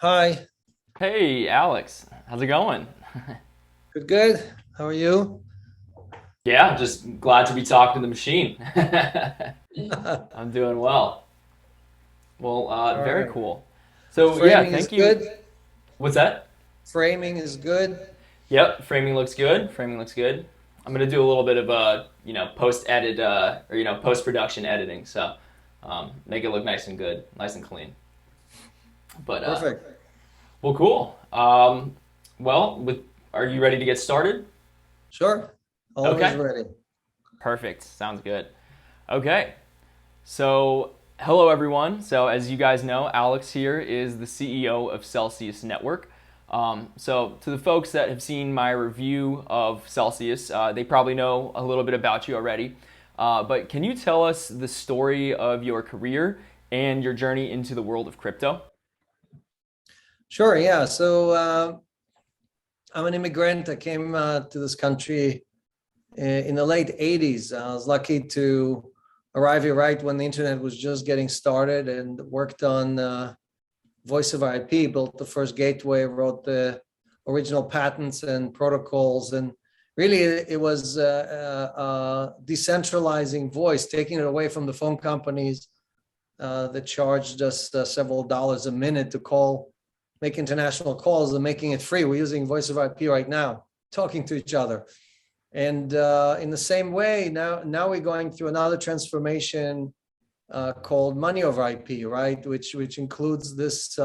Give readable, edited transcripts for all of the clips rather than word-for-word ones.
Hi. Hey, Alex, how's it going? Good, good. How are you? Yeah, just glad to be talking to the machine. I'm doing well. Well, All very right. cool. So, yeah, Framing is thank you. good. What's that? Framing is good. Yep, framing looks good. Framing looks good. I'm gonna do a little bit of post edit or post production editing, so make it look nice and good, nice and clean. But Perfect. well, cool. Are you ready to get started? Sure. Always Okay, ready. perfect. Sounds good. Okay, so, hello everyone. So, as you guys know, Alex here is the CEO of Celsius Network. So, to the folks that have seen my review of Celsius, they probably know a little bit about you already. But can you tell us the story of your career and your journey into the world of crypto? Sure. Yeah. So I'm an immigrant. I came to this country in the late 80s. I was lucky to arrive here right when the internet was just getting started and worked on voice over IP, built the first gateway, wrote the original patents and protocols. And really, it was decentralizing voice, taking it away from the phone companies that charged us several dollars a minute to call, make international calls, and making it free. We're using voice over IP right now, talking to each other. And in the same way, now we're going through another transformation called money over IP, right? Which includes this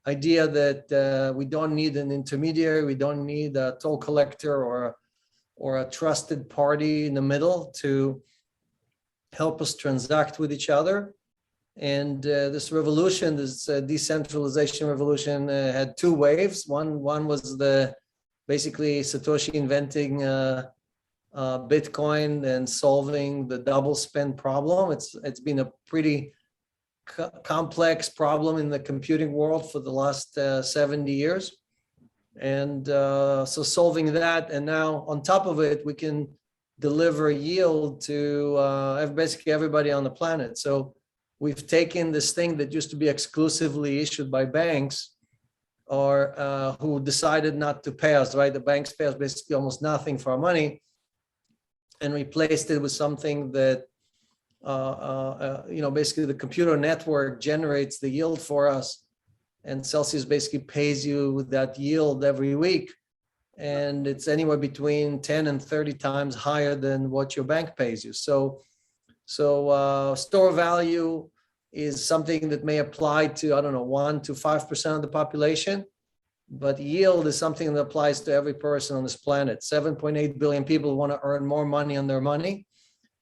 idea that we don't need an intermediary, we don't need a toll collector or a trusted party in the middle to help us transact with each other. And this revolution, this decentralization revolution, had two waves. One was the basically Satoshi inventing Bitcoin and solving the double spend problem. It's been a pretty complex problem in the computing world for the last 70 years. And so solving that, and now on top of it, we can deliver yield to basically everybody on the planet. So we've taken this thing that used to be exclusively issued by banks or who decided not to pay us, right? The banks pay us basically almost nothing for our money, and replaced it with something that basically the computer network generates the yield for us, and Celsius basically pays you that yield every week, and it's anywhere between 10 and 30 times higher than what your bank pays you. So store value is something that may apply to, I don't know, 1 to 5% of the population, but yield is something that applies to every person on this planet. 7.8 billion people want to earn more money on their money.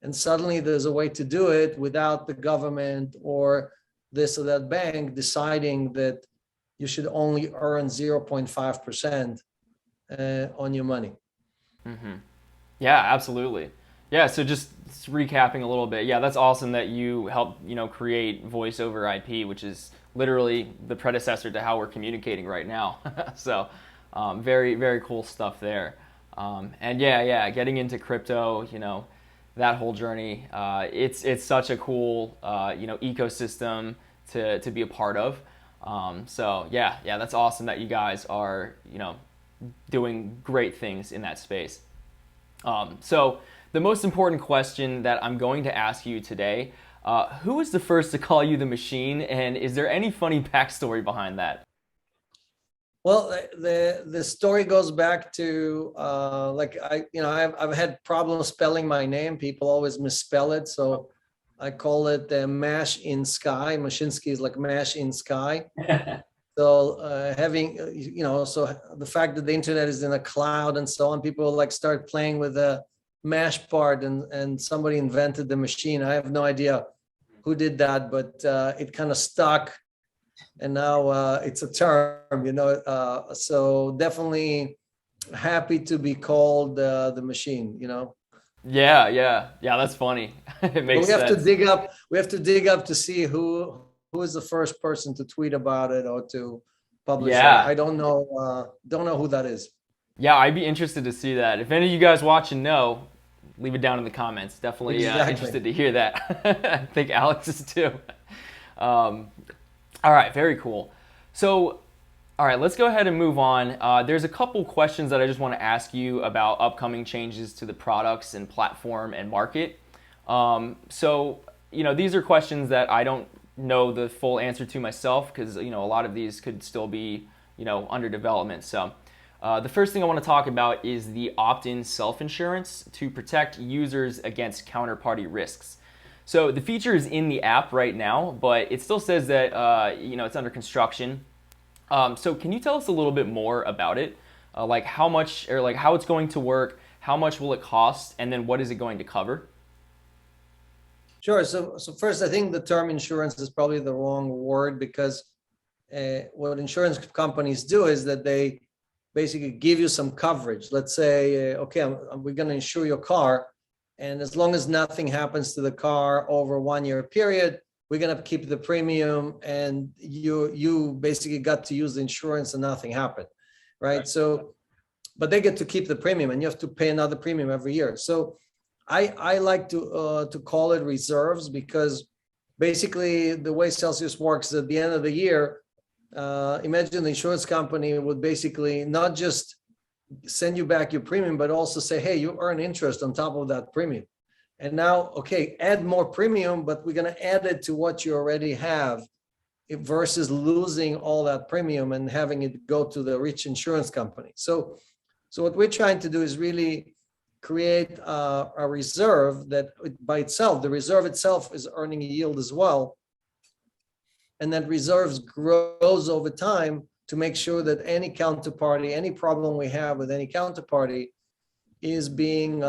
And suddenly there's a way to do it without the government or this or that bank deciding that you should only earn 0.5% on your money. Yeah, absolutely. Yeah, so just recapping a little bit. Yeah, that's awesome that you helped, create voice over IP, which is literally the predecessor to how we're communicating right now. So, very, very cool stuff there. And yeah, getting into crypto, that whole journey, it's such a cool, ecosystem to be a part of. So yeah, that's awesome that you guys are, doing great things in that space. So, the most important question that I'm going to ask you today, who was the first to call you the machine, and is there any funny backstory behind that? Well, the story goes back to like I've had problems spelling my name. People always misspell it, so I call it Mash in Sky. Mashinsky is like Mash in Sky. So having so the fact that the internet is in a cloud and so on, people like start playing with the mash part, and somebody invented the machine. I have no idea who did that, but it kind of stuck, and now it's a term, so definitely happy to be called the machine. Yeah, that's funny. It But makes we have to sense. dig up. We have to dig up to see who is the first person to tweet about it or to publish. I Yeah, don't know. Don't know who that is. yeah, I'd be interested to see that. If any of you guys watching know, leave it down in the comments. Definitely Exactly. interested to hear that. I think Alex is too. Um, all right, very cool. So, all right, let's go ahead and move on. There's a couple questions that I just want to ask you about upcoming changes to the products and platform and market. These are questions that I don't know the full answer to myself because, a lot of these could still be, under development. So the first thing I want to talk about is the Optin self-insurance to protect users against counterparty risks. So the feature is in the app right now, but it still says that, it's under construction. So can you tell us a little bit more about it? Like how much, or like how it's going to work, how much will it cost, and then what is it going to cover? Sure. So first, I think the term insurance is probably the wrong word because what insurance companies do is that they basically give you some coverage. Let's say, okay, we're going to insure your car, and as long as nothing happens to the car over a 1 year period, we're going to keep the premium, and you basically got to use the insurance and nothing happened, right? So, but they get to keep the premium, and you have to pay another premium every year. So I like to call it reserves because basically the way Celsius works at the end of the year, imagine the insurance company would basically not just send you back your premium, but also say, hey, you earn interest on top of that premium. And now, okay, add more premium, but we're going to add it to what you already have versus losing all that premium and having it go to the rich insurance company. So what we're trying to do is really create a reserve that by itself, the reserve itself is earning a yield as well. And that reserves grows over time to make sure that any counterparty, any problem we have with any counterparty is being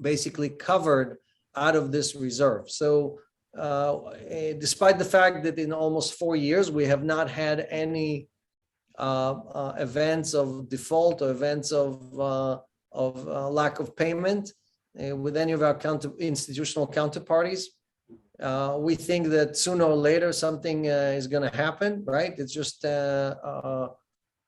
basically covered out of this reserve. So despite the fact that in almost 4 years, we have not had any events of default or events of lack of payment with any of our institutional counterparties, we think that sooner or later something is going to happen, right? It's just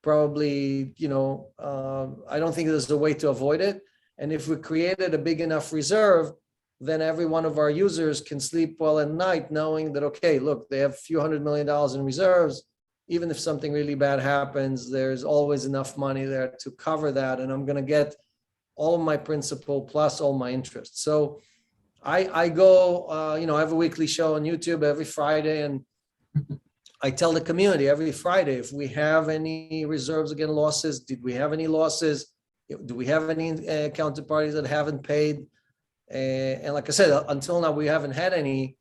probably, I don't think there's a way to avoid it. And if we created a big enough reserve, then every one of our users can sleep well at night knowing that, okay, look, they have a few $100 million in reserves. Even if something really bad happens, there's always enough money there to cover that. And I'm going to get all of my principal plus all my interest. So I go, I have a weekly show on YouTube every Friday, and I tell the community every Friday, if we have any reserves against losses, did we have any losses? Do we have any counterparties that haven't paid? And like I said, until now, we haven't had any,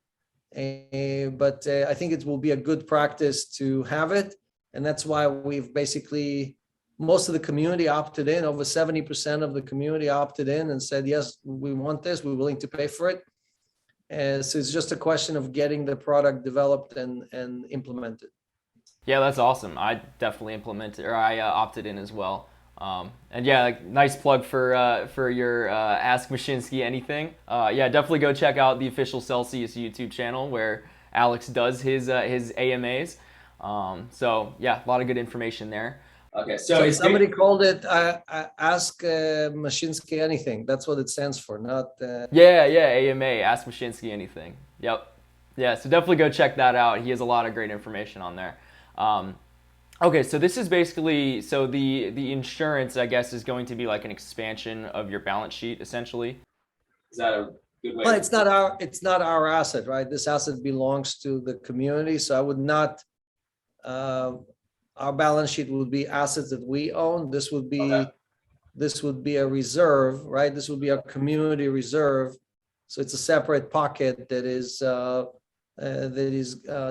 but I think it will be a good practice to have it. And that's why we've basically, most of the community opted in, over 70% of the community opted in and said, yes, we want this, we're willing to pay for it. So it's just a question of getting the product developed and implemented. Yeah, that's awesome. I definitely implemented, or I opted in as well. And yeah, like, nice plug for your Ask Mashinsky Anything. Yeah, definitely go check out the official Celsius YouTube channel where Alex does his AMAs. So yeah, a lot of good information there. Okay, so somebody called it Ask Mashinsky Anything. That's what it stands for, not. Yeah, AMA, Ask Mashinsky Anything. Yep. Yeah, so definitely go check that out. He has a lot of great information on there. Okay, so this is basically, so the insurance, I guess, is going to be like an expansion of your balance sheet, essentially. Is that a good way? Well, it's not our asset, right? This asset belongs to the community, so I would not. Our balance sheet would be assets that we own. This would be a reserve, right? This would be a community reserve. So it's a separate pocket that is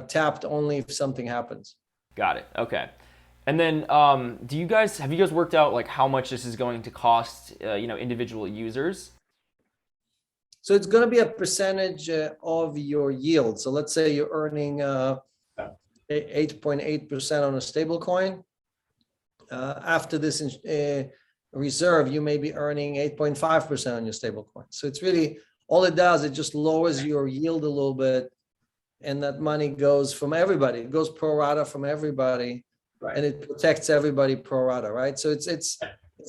tapped only if something happens. Got it. Okay. And then have you guys worked out like how much this is going to cost individual users? So it's going to be a percentage of your yield. So let's say you're earning 8.8% on a stable coin. After this reserve, you may be earning 8.5% on your stable coin. So it's really, all it does, it just lowers your yield a little bit, and that money goes from everybody. It goes pro rata from everybody, right, and it protects everybody pro rata, right? So it's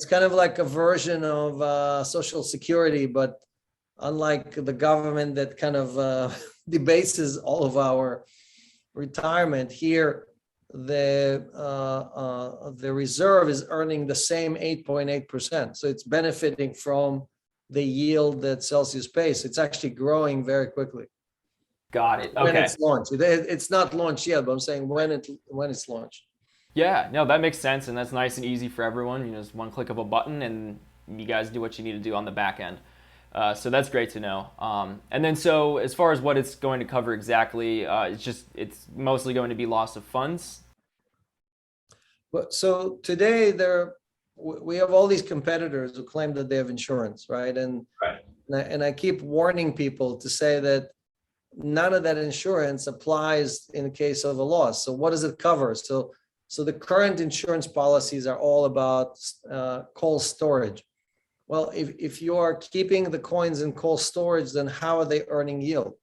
kind of like a version of Social Security, but unlike the government that kind of debases all of our retirement. Here, the reserve is earning the same 8.8%. So it's benefiting from the yield that Celsius pays. It's actually growing very quickly. Got it. When Okay. it's launched. It's not launched yet, but I'm saying when it's launched. Yeah, no, that makes sense, and that's nice and easy for everyone. You know, just one click of a button, and you guys do what you need to do on the back end. So that's great to know. And then, so as far as what it's going to cover exactly, it's mostly going to be loss of funds. But so today we have all these competitors who claim that they have insurance, right? And I keep warning people to say that none of that insurance applies in case of a loss. So what does it cover? So the current insurance policies are all about cold storage. Well, if you are keeping the coins in cold storage, then how are they earning yield?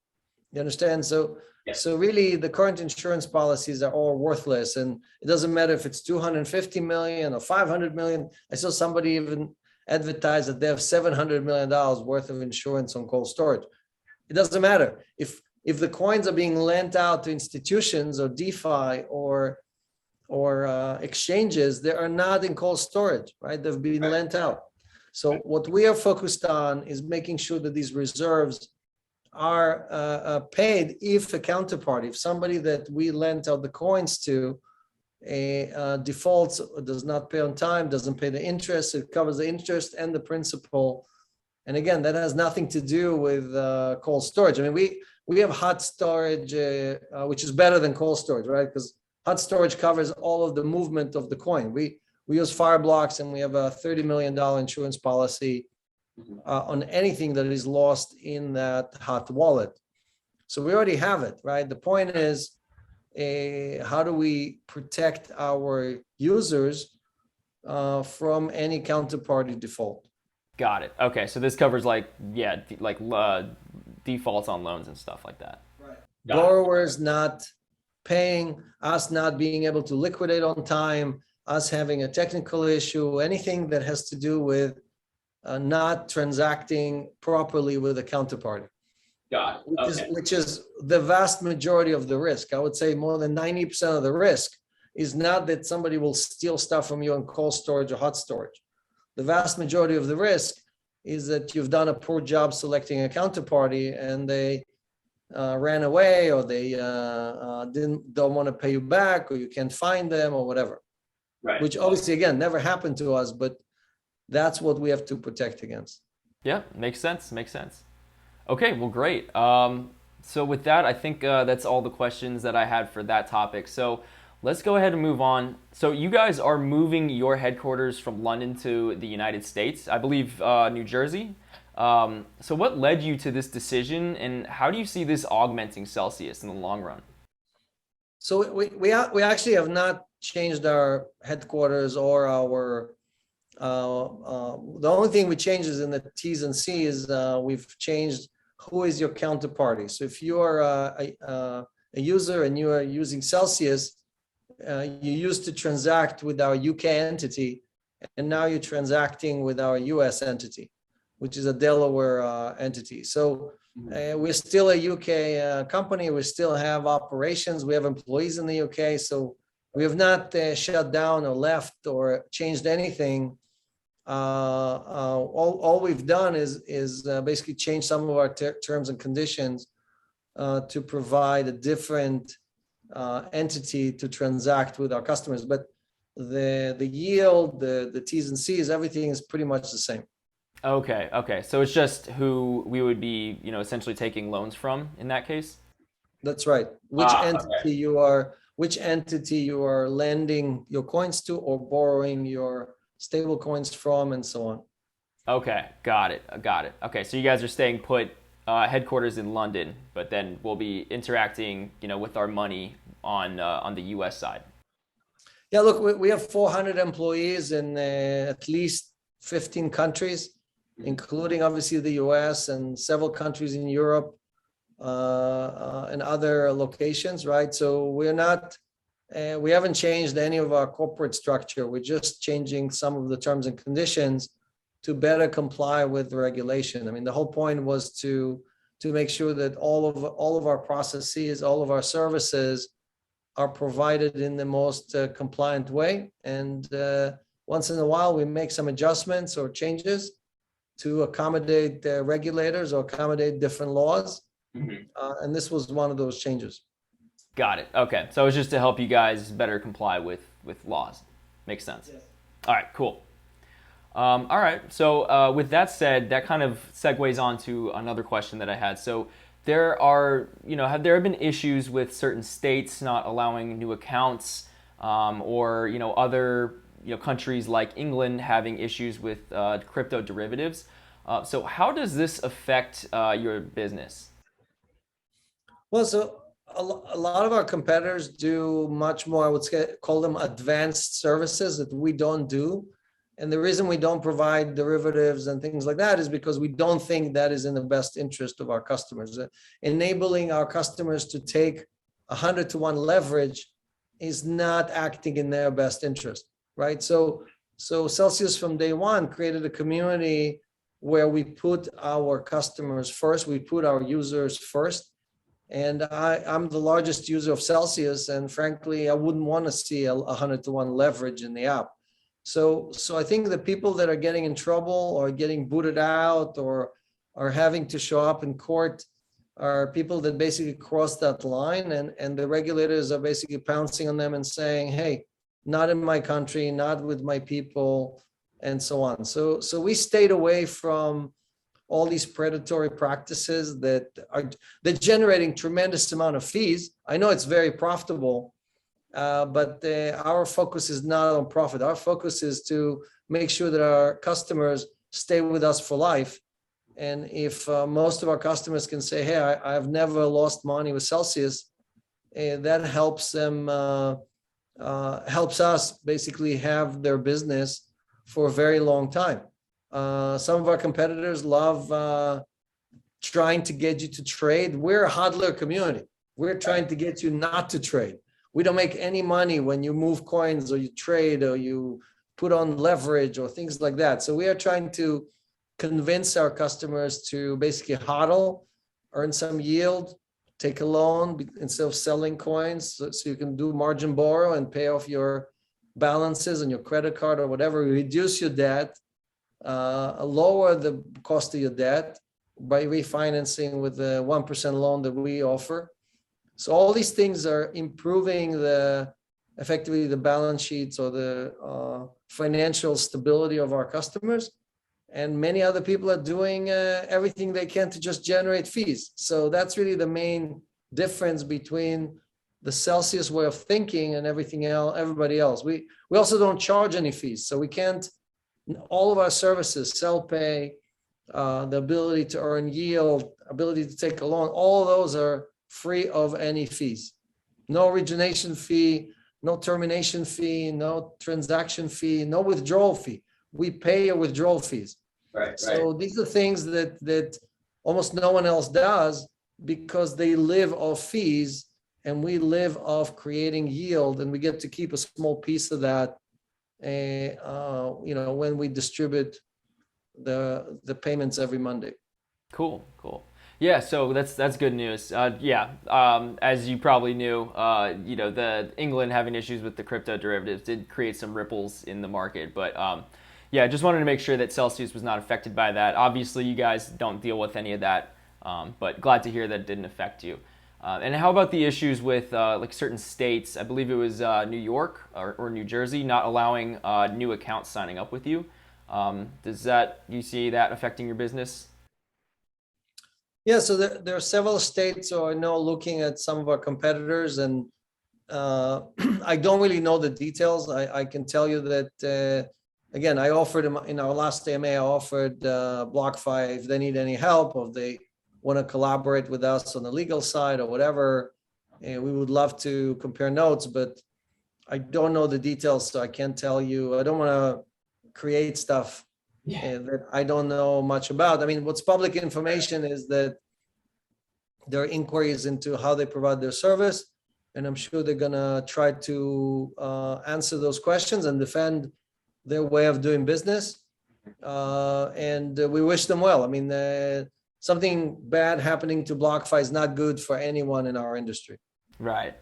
You understand? So really the current insurance policies are all worthless, and it doesn't matter if it's 250 million or 500 million. I saw somebody even advertise that they have $700 million worth of insurance on cold storage. It doesn't matter if the coins are being lent out to institutions or DeFi or exchanges. They are not in cold storage, right? They've been lent out. So what we are focused on is making sure that these reserves are paid if a counterparty, if somebody that we lent out the coins to, defaults, does not pay on time, doesn't pay the interest. It covers the interest and the principal. And again, that has nothing to do with cold storage. I mean, we have hot storage, which is better than cold storage, right? Because hot storage covers all of the movement of the coin. We use Fireblocks, and we have a $30 million insurance policy on anything that is lost in that hot wallet. So we already have it, right? The point is, how do we protect our users from any counterparty default? Got it. Okay, so this covers defaults on loans and stuff like that. Right. Borrowers not paying, us not being able to liquidate on time, us having a technical issue, anything that has to do with not transacting properly with a counterparty. Got it. Which is the vast majority of the risk. I would say more than 90% of the risk is not that somebody will steal stuff from you in cold storage or hot storage. The vast majority of the risk is that you've done a poor job selecting a counterparty, and they ran away, or they don't want to pay you back, or you can't find them, or whatever. Right. Which obviously, again, never happened to us, but that's what we have to protect against. Yeah, makes sense. Okay, well, great. So with that, I think that's all the questions that I had for that topic. So let's go ahead and move on. So you guys are moving your headquarters from London to the United States, I believe New Jersey. So what led you to this decision, and how do you see this augmenting Celsius in the long run? So we actually have not changed our headquarters or our the only thing we changed is in the T's and C's. We've changed who is your counterparty. So if you are a user and you are using Celsius, you used to transact with our UK entity, and now you're transacting with our US entity, which is a Delaware entity. So we're still a UK company. We still have operations. We have employees in the UK. So we have not shut down or left or changed anything. All we've done is basically change some of our terms and conditions to provide a different entity to transact with our customers. But the yield, the T's and C's, everything is pretty much the same. Okay. So it's just who we would be, essentially taking loans from in that case? That's right. Which entity you are lending your coins to or borrowing your stable coins from, and so on. Okay, got it. Okay, so you guys are staying put, headquarters in London, but then we'll be interacting, with our money on the US side. Yeah, look, we have 400 employees in at least 15 countries, including obviously the US and several countries in Europe and other locations, right? So we haven't changed any of our corporate structure. We're just changing some of the terms and conditions to better comply with the regulation. I mean, the whole point was to make sure that all of our processes, all of our services are provided in the most compliant way. And once in a while, we make some adjustments or changes to accommodate the regulators or accommodate different laws. And this was one of those changes. Got it. Okay. So it's just to help you guys better comply with laws. Makes sense. Yes. All right, cool. All right. So with that said, that kind of segues on to another question that I had. So there are, have there been issues with certain states not allowing new accounts, or, other, countries like England having issues with crypto derivatives? So how does this affect your business? Well, so a lot of our competitors do much more, I would call them advanced services that we don't do. And the reason we don't provide derivatives and things like that is because we don't think that is in the best interest of our customers. Enabling our customers to take 100-to-1 leverage is not acting in their best interest, right? So Celsius from day one created a community where we put our customers first, we put our users first. And I'm the largest user of Celsius, and frankly, I wouldn't want to see a 100-to-1 leverage in the app. So I think the people that are getting in trouble or getting booted out or are having to show up in court are people that basically cross that line, and the regulators are basically pouncing on them and saying, hey, not in my country, not with my people, and so on. So we stayed away from all these predatory practices that are generating tremendous amount of fees. I know it's very profitable, but our focus is not on profit. Our focus is to make sure that our customers stay with us for life. And if most of our customers can say, hey, I've never lost money with Celsius, that helps them, helps us basically have their business for a very long time. Some of our competitors love trying to get you to trade. We're a hodler community. We're trying to get you not to trade. We don't make any money when you move coins or you trade or you put on leverage or things like that. So we are trying to convince our customers to basically hodl, earn some yield, take a loan instead of selling coins, so you can do margin borrow and pay off your balances on your credit card or whatever, reduce your debt, lower the cost of your debt by refinancing with the 1% loan that we offer. So all these things are improving effectively the balance sheets or the financial stability of our customers. And many other people are doing everything they can to just generate fees. So that's really the main difference between the Celsius way of thinking and everybody else. We also don't charge any fees. So we can't, all of our services, self-pay, the ability to earn yield, ability to take a loan, all of those are free of any fees. No origination fee, no termination fee, no transaction fee, no withdrawal fee. We pay your withdrawal fees. Right. So these are things that almost no one else does because they live off fees and we live off creating yield, and we get to keep a small piece of that when we distribute the payments every Monday. Cool. Yeah, so that's good news. As you probably knew, the England having issues with the crypto derivatives did create some ripples in the market. But I just wanted to make sure that Celsius was not affected by that. Obviously, you guys don't deal with any of that, but glad to hear that it didn't affect you. And how about the issues with like certain states? I believe it was New York or New Jersey not allowing new accounts signing up with you. You see that affecting your business? Yeah, so there are several states who are now looking at some of our competitors, and I don't really know the details. I can tell you that, again, I offered in our last AMA, I offered BlockFi if they need any help or if they want to collaborate with us on the legal side or whatever, and we would love to compare notes, but I don't know the details, so I can't tell you. I don't want to create stuff that I don't know much about. I mean, what's public information is that there are inquiries into how they provide their service, and I'm sure they're gonna try to answer those questions and defend their way of doing business. And we wish them well. I mean, something bad happening to BlockFi is not good for anyone in our industry. Right.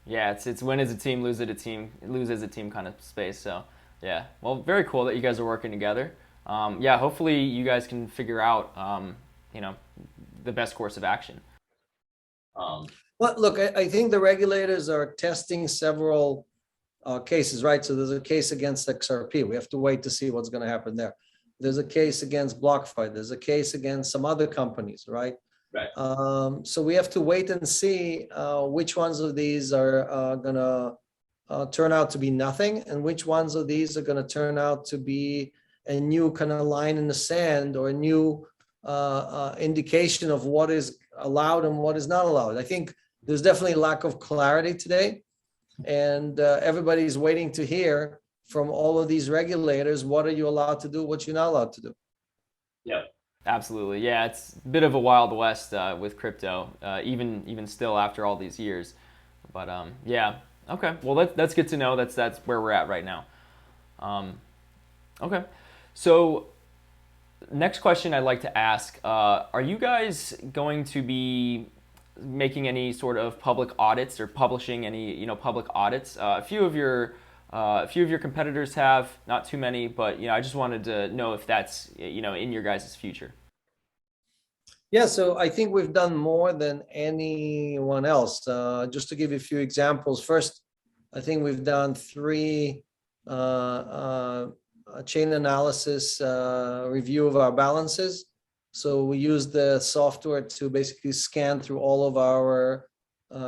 Yeah, it's win as a team, lose as a team kind of space. So yeah, well, very cool that you guys are working together. Yeah, hopefully you guys can figure out you know, the best course of action. Well, look, I think the regulators are testing several cases, right? So there's a case against XRP. We have to wait to see what's going to happen there. There's a case against BlockFi. There's a case against some other companies, right? Right. So we have to wait and see which ones of these are going to turn out to be nothing, and which ones of these are going to turn out to be a new kind of line in the sand, or a new indication of what is allowed and what is not allowed. I think there's definitely lack of clarity today, and everybody's waiting to hear from all of these regulators, what are you allowed to do, what you're not allowed to do. Yeah. Absolutely. Yeah, it's a bit of a wild west with crypto, even still after all these years. But yeah, okay. Well, that's good to know. That's where we're at right now. Okay. So next question I'd like to ask, are you guys going to be making any sort of public audits or publishing any, public audits? A few of your competitors have, not too many, but I just wanted to know if that's in your guys' future. Yeah, so I think we've done more than anyone else. Just to give you a few examples. First, I think we've done 3 chain analysis review of our balances. So we use the software to basically scan through all of our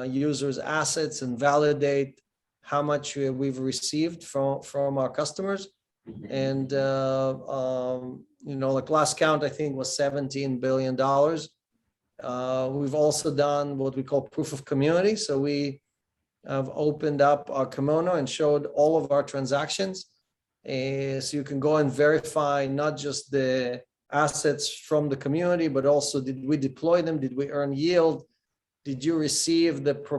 users' assets and validate how much we've received from our customers. And like last count, I think was $17 billion. We've also done what we call proof of community. So we have opened up our kimono and showed all of our transactions. So you can go and verify not just the assets from the community, but also, did we deploy them? Did we earn yield? Did you receive the pro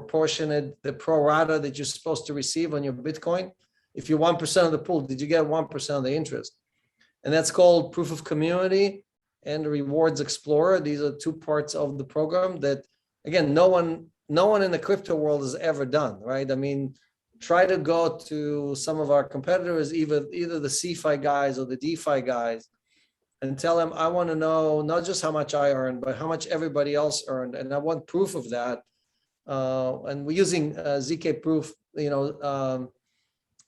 rata that you're supposed to receive on your Bitcoin? If you're 1% of the pool, did you get 1% of the interest? And that's called proof of community and rewards explorer. These are 2 parts of the program that, again, no one in the crypto world has ever done, right? I mean, try to go to some of our competitors, either the CFI guys or the DeFi guys, and tell them, I want to know not just how much I earned, but how much everybody else earned, and I want proof of that. And we're using ZK proof,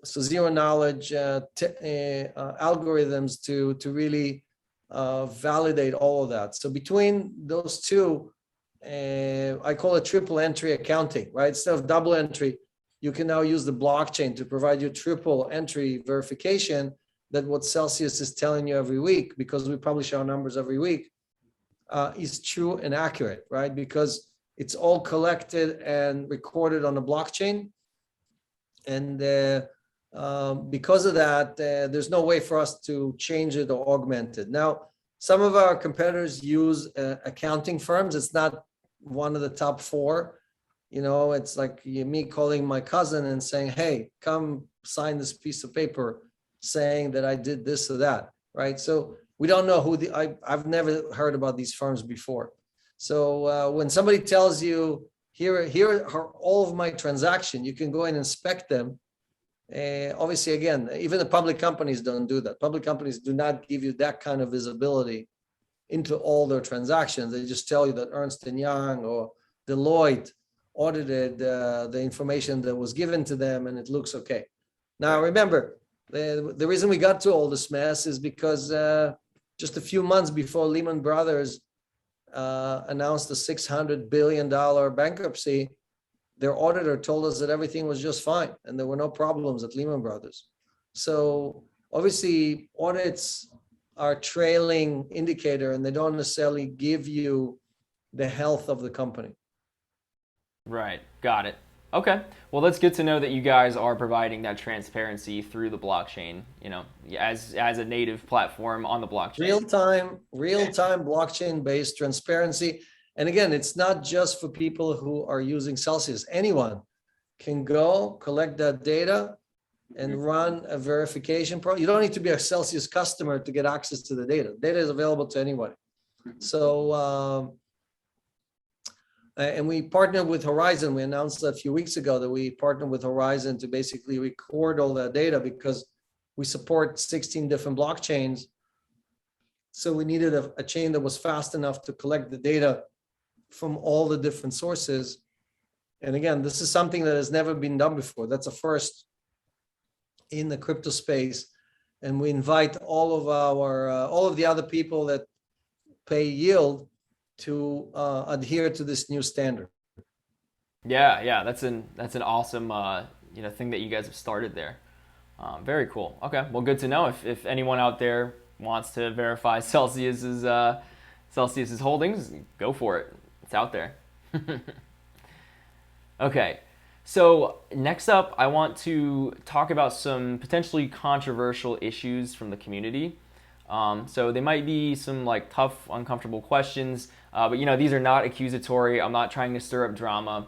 so zero knowledge algorithms to really validate all of that. So between those 2, I call it triple entry accounting, right? Instead of double entry, you can now use the blockchain to provide you triple entry verification that what Celsius is telling you every week, because we publish our numbers every week, is true and accurate, right? Because it's all collected and recorded on the blockchain. And because of that, there's no way for us to change it or augment it. Now, some of our competitors use accounting firms. It's not one of the top 4. It's like me calling my cousin and saying, hey, come sign this piece of paper saying that I did this or that, right? So we don't know who I've never heard about these firms before. So when somebody tells you, here are all of my transactions, you can go and inspect them. Obviously, again, even the public companies don't do that. Public companies do not give you that kind of visibility into all their transactions. They just tell you that Ernst & Young or Deloitte audited the information that was given to them, and it looks okay. Now, remember, the reason we got to all this mess is because just a few months before Lehman Brothers announced a $600 billion bankruptcy, their auditor told us that everything was just fine and there were no problems at Lehman Brothers. So obviously, audits are a trailing indicator, and they don't necessarily give you the health of the company. Right. Got it. Okay. Well, that's good to know that you guys are providing that transparency through the blockchain, as a native platform on the blockchain. Real-time blockchain-based transparency. And again, it's not just for people who are using Celsius. Anyone can go collect that data and run a verification program. You don't need to be a Celsius customer to get access to the data. Data is available to anyone. So And we partnered with Horizon. We announced a few weeks ago that we partnered with Horizon to basically record all that data because we support 16 different blockchains. So we needed a chain that was fast enough to collect the data from all the different sources. And again, this is something that has never been done before. That's a first in the crypto space. And we invite all of the other people that pay yield to adhere to this new standard. Yeah, that's an awesome thing that you guys have started there. Very cool. Okay, well, good to know. If anyone out there wants to verify Celsius's holdings, go for it. It's out there. Okay, so next up, I want to talk about some potentially controversial issues from the community. So they might be some like tough, uncomfortable questions, but these are not accusatory. I'm not trying to stir up drama.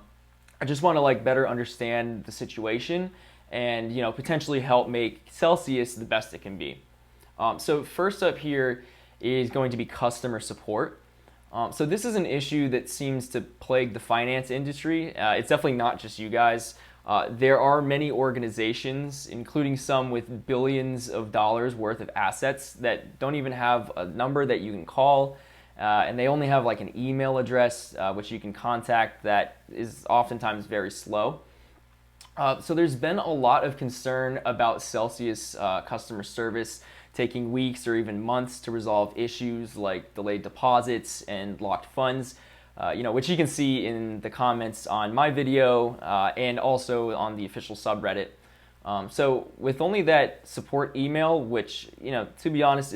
I just want to like better understand the situation and potentially help make Celsius the best it can be. So first up here is going to be customer support. So this is an issue that seems to plague the finance industry. It's definitely not just you guys. There are many organizations, including some with billions of dollars worth of assets, that don't even have a number that you can call, and they only have like an email address which you can contact that is oftentimes very slow. So there's been a lot of concern about Celsius customer service taking weeks or even months to resolve issues like delayed deposits and locked funds, which you can see in the comments on my video and also on the official subreddit. So with only that support email, which to be honest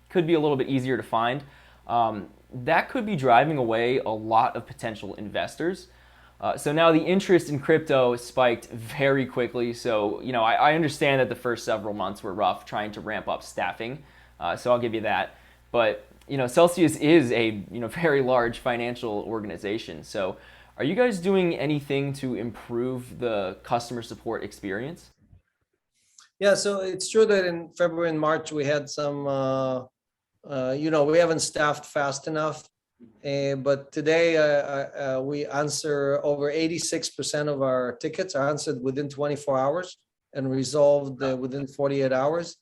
could be a little bit easier to find, that could be driving away a lot of potential investors. So now the interest in crypto spiked very quickly. So, I understand that the first several months were rough trying to ramp up staffing. So I'll give you that. But, Celsius is a, very large financial organization. So are you guys doing anything to improve the customer support experience? Yeah, so it's true that in February and March, we had some, we haven't staffed fast enough. But today we answer over 86% of our tickets are answered within 24 hours and resolved within 48 hours.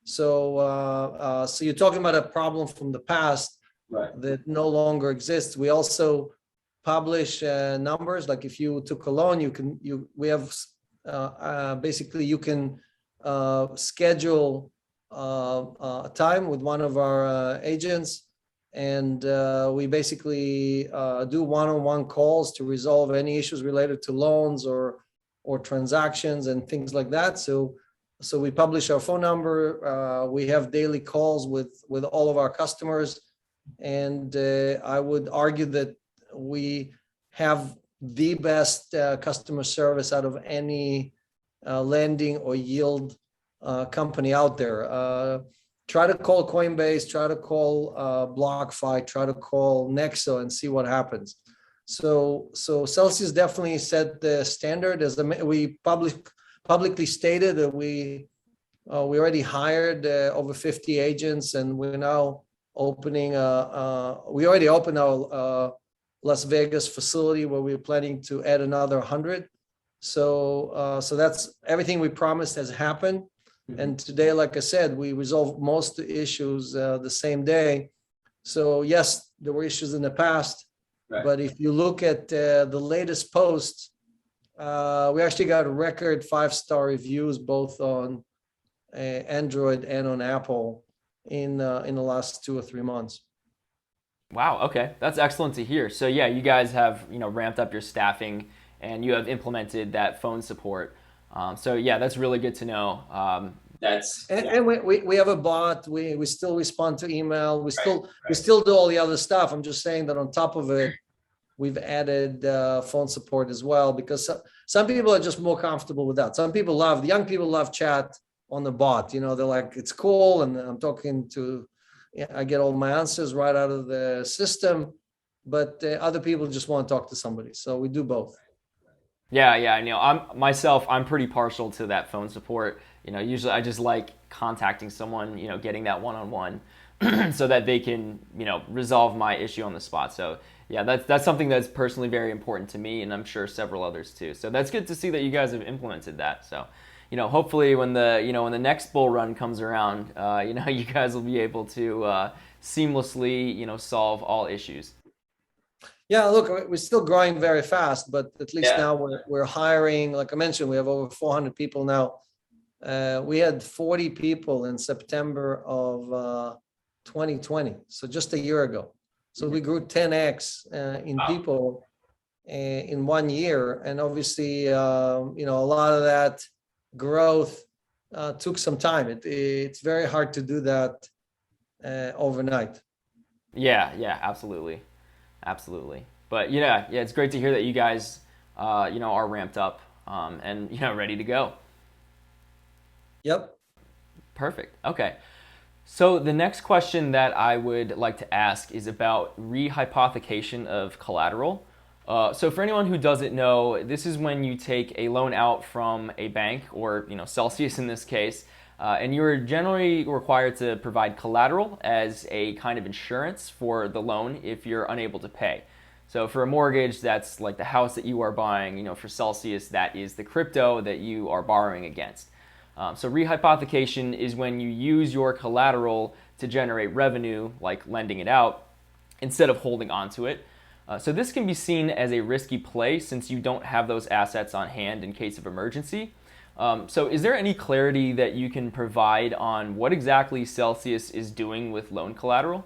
So you're talking about a problem from the past, right, that no longer exists. We also publish numbers. Like if you took a loan, we have basically you can schedule a time with one of our agents. And we basically do one-on-one calls to resolve any issues related to loans or transactions and things like that. So we publish our phone number. We have daily calls with all of our customers, and I would argue that we have the best customer service out of any lending or yield company out there. Try to call Coinbase, try to call BlockFi, try to call Nexo and see what happens. So Celsius definitely set the standard. As we publicly stated that we already hired over 50 agents, and we're now opening. We already opened our Las Vegas facility where we're planning to add another 100. So that's everything we promised has happened. And today, like I said, we resolved most issues the same day. So yes, there were issues in the past, right, but if you look at the latest post, we actually got record 5-star reviews both on Android and on Apple in the last 2 or 3 months. Wow. Okay, that's excellent to hear. So yeah, you guys have ramped up your staffing and you have implemented that phone support. So yeah, that's really good to know. And we have a bot. We still respond to email. We still do all the other stuff. I'm just saying that on top of it, we've added phone support as well, because some people are just more comfortable with that. Some people the young people love chat on the bot. They're like, it's cool, and I'm talking to, I get all my answers right out of the system. But other people just want to talk to somebody. So we do both. Yeah, I'm pretty partial to that phone support. Usually I just like contacting someone, getting that one-on-one so that they can, resolve my issue on the spot. So Yeah, that's something that's personally very important to me, and I'm sure several others too. So that's good to see that you guys have implemented that. So, hopefully when the next bull run comes around, you guys will be able to seamlessly, solve all issues. Yeah, look, we're still growing very fast, but at least Yeah. now we're hiring. Like I mentioned, we have over 400 people now. We had 40 people in September of 2020, so just a year ago. So we grew 10x in Wow. people in 1 year, and obviously, a lot of that growth took some time. It's very hard to do that overnight. Yeah, absolutely. Absolutely. But yeah, it's great to hear that you guys, are ramped up and ready to go. Yep. Perfect. Okay. So the next question that I would like to ask is about rehypothecation of collateral. So for anyone who doesn't know, this is when you take a loan out from a bank or Celsius in this case, and you're generally required to provide collateral as a kind of insurance for the loan if you're unable to pay. So for a mortgage, that's like the house that you are buying. For Celsius, that is the crypto that you are borrowing against. So rehypothecation is when you use your collateral to generate revenue, like lending it out, instead of holding onto it. So this can be seen as a risky play since you don't have those assets on hand in case of emergency. So is there any clarity that you can provide on what exactly Celsius is doing with loan collateral?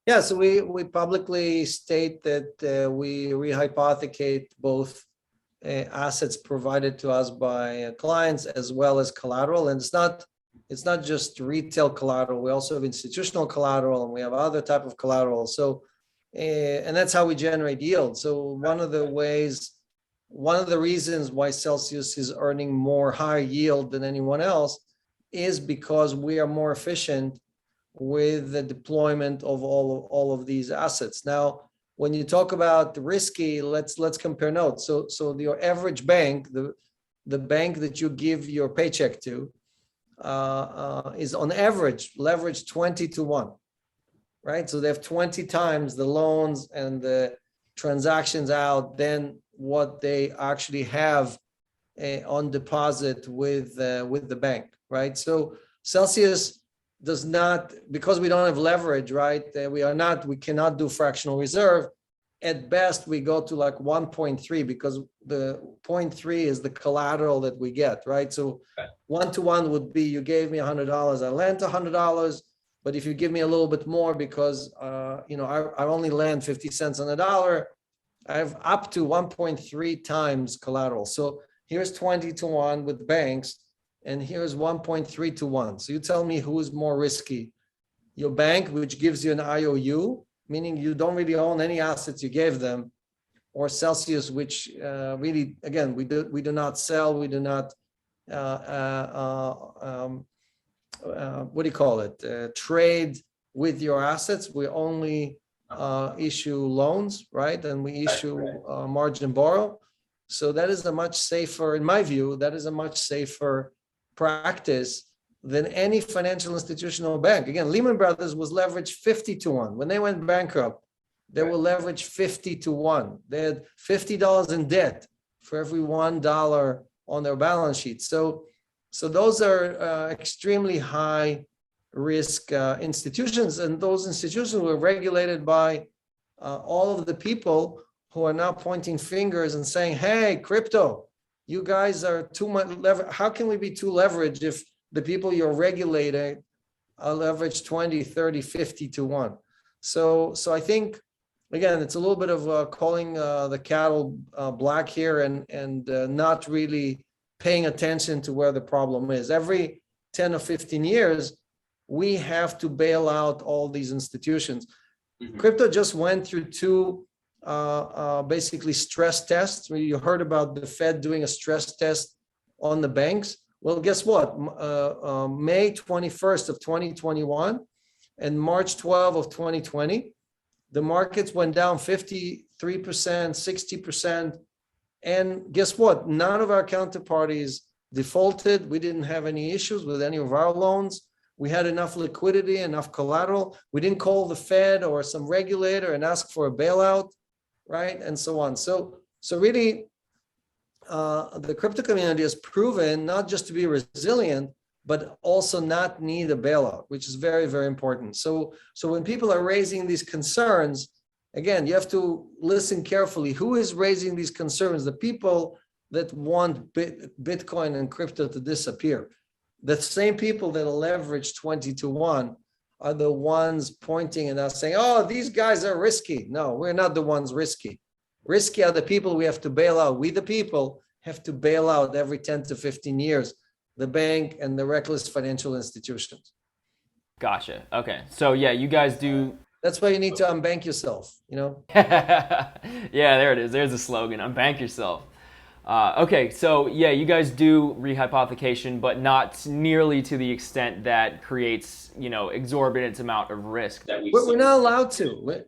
Yeah, so we publicly state that we rehypothecate both assets provided to us by clients as well as collateral, and it's not just retail collateral. We also have institutional collateral, and we have other type of collateral. So, and that's how we generate yield. So one of the reasons why Celsius is earning more higher yield than anyone else is because we are more efficient with the deployment of all of these assets. Now, when you talk about risky, let's compare notes. So your average bank, the bank that you give your paycheck to, is on average leveraged 20-1, right? So they have 20 times the loans and the transactions out than what they actually have on deposit with the bank, right? So Celsius does not, because we don't have leverage, right? We cannot do fractional reserve. At best, we go to like 1.3 because the 0.3 is the collateral that we get, right? So 1-to-1 would be, you gave me $100, I lent $100, but if you give me a little bit more because I only lend 50 cents on the dollar, I have up to 1.3 times collateral. So here's 20-1 with banks, and here's 1.3-1. So you tell me who's more risky. Your bank, which gives you an IOU, meaning you don't really own any assets you gave them, or Celsius, which really, again, we do not sell, we do not, trade with your assets. We only issue loans, right? And we issue margin borrow. So that is a much safer, in my view, that is a much safer practice than any financial institutional bank. Again, Lehman Brothers was leveraged 50-1. When they went bankrupt, they were leveraged 50-1. They had $50 in debt for every $1 on their balance sheet. So those are extremely high risk institutions, and those institutions were regulated by all of the people who are now pointing fingers and saying, hey, crypto, you guys are too much leverage. How can we be too leveraged if the people you're regulating are leveraged 20, 30, 50-1? So I think, again, it's a little bit of calling the cattle black here and not really paying attention to where the problem is. Every 10 or 15 years, we have to bail out all these institutions. Mm-hmm. Crypto just went through two basically stress tests. You heard about the Fed doing a stress test on the banks. Well, guess what? May 21st of 2021 and March 12 of 2020, the markets went down 53%, 60%. And guess what? None of our counterparties defaulted. We didn't have any issues with any of our loans. We had enough liquidity, enough collateral. We didn't call the Fed or some regulator and ask for a bailout, right? And so on. So really, the crypto community has proven not just to be resilient, but also not need a bailout, which is very, very important. So when people are raising these concerns, again, you have to listen carefully. Who is raising these concerns? The people that want Bitcoin and crypto to disappear. The same people that leverage 20-1 are the ones pointing at us saying, oh, these guys are risky. No, we're not the ones risky. Risky are the people we have to bail out. We, the people, have to bail out every 10 to 15 years, the bank and the reckless financial institutions. Gotcha. Okay. So yeah, you guys do. That's why you need to unbank yourself, you know? Yeah, there it is. There's a slogan. Unbank yourself. Okay, so yeah, you guys do rehypothecation, but not nearly to the extent that creates, exorbitant amount of risk. We're not allowed to.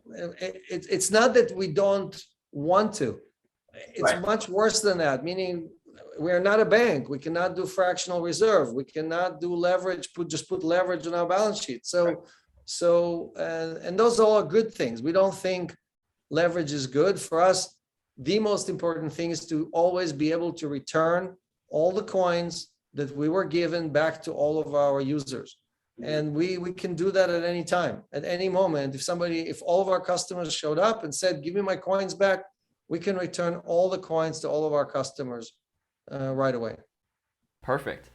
It's not that we don't want to. It's much worse than that, meaning we're not a bank. We cannot do fractional reserve. We cannot do leverage, put leverage on our balance sheet. And those are all good things. We don't think leverage is good for us. The most important thing is to always be able to return all the coins that we were given back to all of our users. And we can do that at any time, at any moment. If all of our customers showed up and said, give me my coins back, we can return all the coins to all of our customers right away. Perfect.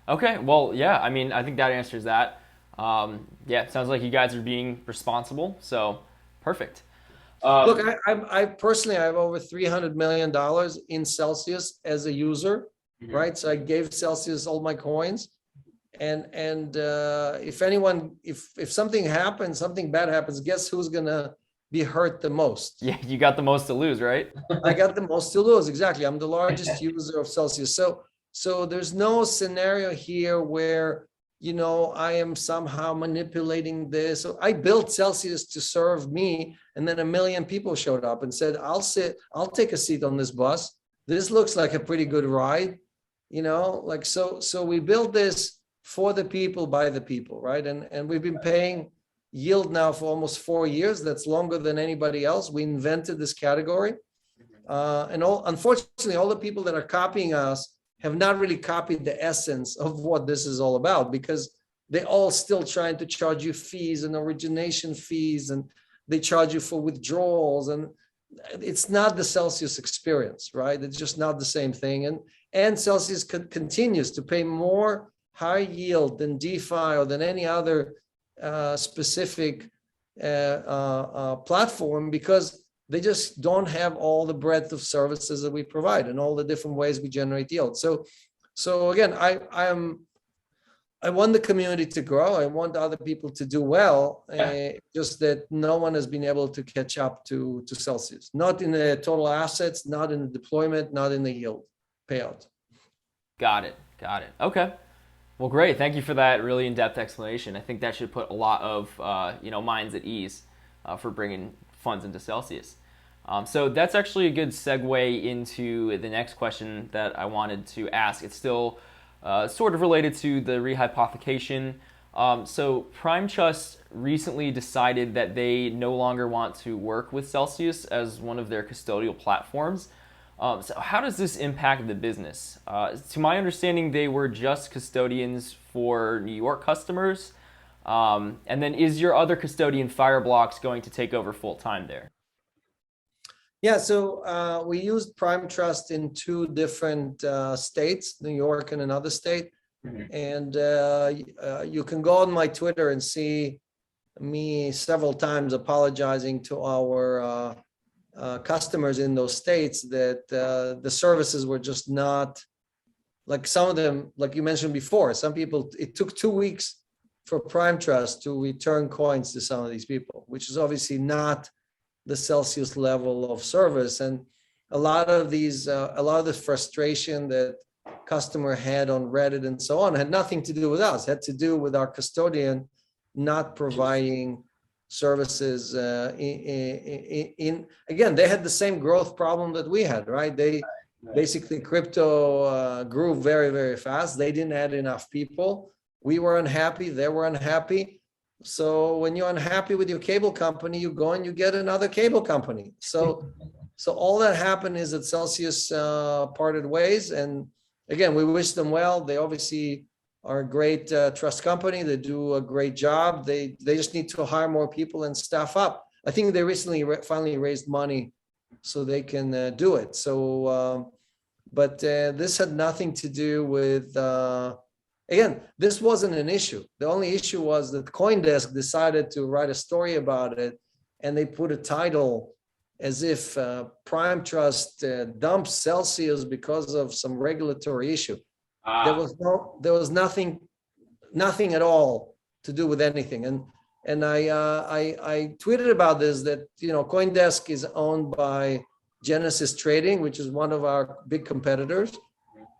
Okay, well, yeah, I think that answers that. Yeah, it sounds like you guys are being responsible, so perfect. Look, I personally, I have over $300 million in Celsius as a user, right? So I gave Celsius all my coins. And if something happens, something bad happens, guess who's gonna be hurt the most? Yeah, you got the most to lose, right? I got the most to lose, exactly. I'm the largest user of Celsius. So there's no scenario here where, I am somehow manipulating this. So I built Celsius to serve me. And then 1 million people showed up and said, I'll take a seat on this bus. This looks like a pretty good ride, so we built this for the people, by the people, right? And we've been paying yield now for almost 4 years. That's longer than anybody else. We invented this category. Unfortunately, all the people that are copying us have not really copied the essence of what this is all about, because they all still trying to charge you fees and origination fees, and they charge you for withdrawals, and it's not the Celsius experience, right? It's just not the same thing. And Celsius continues to pay more high yield than DeFi or than any other specific platform, because they just don't have all the breadth of services that we provide and all the different ways we generate yield. So again, I want the community to grow. I want other people to do well. Just that no one has been able to catch up to Celsius. Not in the total assets, not in the deployment, not in the yield payout. Got it. Okay. Well, great. Thank you for that really in-depth explanation. I think that should put a lot of minds at ease for bringing funds into Celsius. So that's actually a good segue into the next question that I wanted to ask. It's still sort of related to the rehypothecation. So Prime Trust recently decided that they no longer want to work with Celsius as one of their custodial platforms. So how does this impact the business? To my understanding, they were just custodians for New York customers. And then is your other custodian, Fireblocks, going to take over full time there? Yeah, so we used Prime Trust in 2 different states, New York and another state. And you can go on my Twitter and see me several times apologizing to our customers in those states that the services were just not, like some of them, like you mentioned before, some people, it took 2 weeks for Prime Trust to return coins to some of these people, which is obviously not the Celsius level of service. And a lot of the frustration that customer had on Reddit and so on had nothing to do with us, had to do with our custodian not providing services. Again, they had the same growth problem that we had, right? Basically, crypto grew very, very fast. They didn't add enough people. We were unhappy, they were unhappy. So when you're unhappy with your cable company, you go and you get another cable company. So all that happened is that Celsius parted ways. And again, we wish them well. They obviously are a great trust company. They do a great job. They just need to hire more people and staff up. I think they recently finally raised money so they can do it. So, but this had nothing to do with, again, this wasn't an issue. The only issue was that CoinDesk decided to write a story about it, and they put a title as if Prime Trust dumps Celsius because of some regulatory issue. There was nothing at all to do with anything. And I tweeted about this, that, you know, CoinDesk is owned by Genesis Trading, which is one of our big competitors.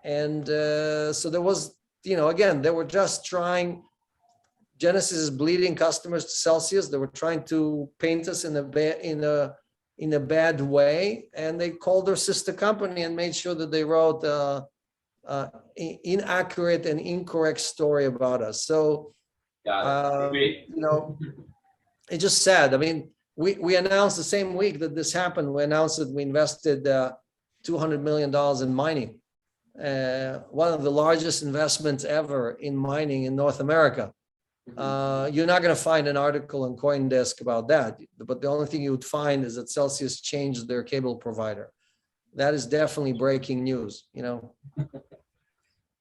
And so there was, you know, again, they were just trying, Genesis is bleeding customers to Celsius. They were trying to paint us in a bad way. And they called their sister company and made sure that they wrote inaccurate and incorrect story about us. So, you know, it's just sad. I mean, we announced the same week that this happened, we announced that we invested $200 million in mining, one of the largest investments ever in mining in North America. You're not going to find an article on CoinDesk about that, but the only thing you would find is that Celsius changed their cable provider. That is definitely breaking news, you know.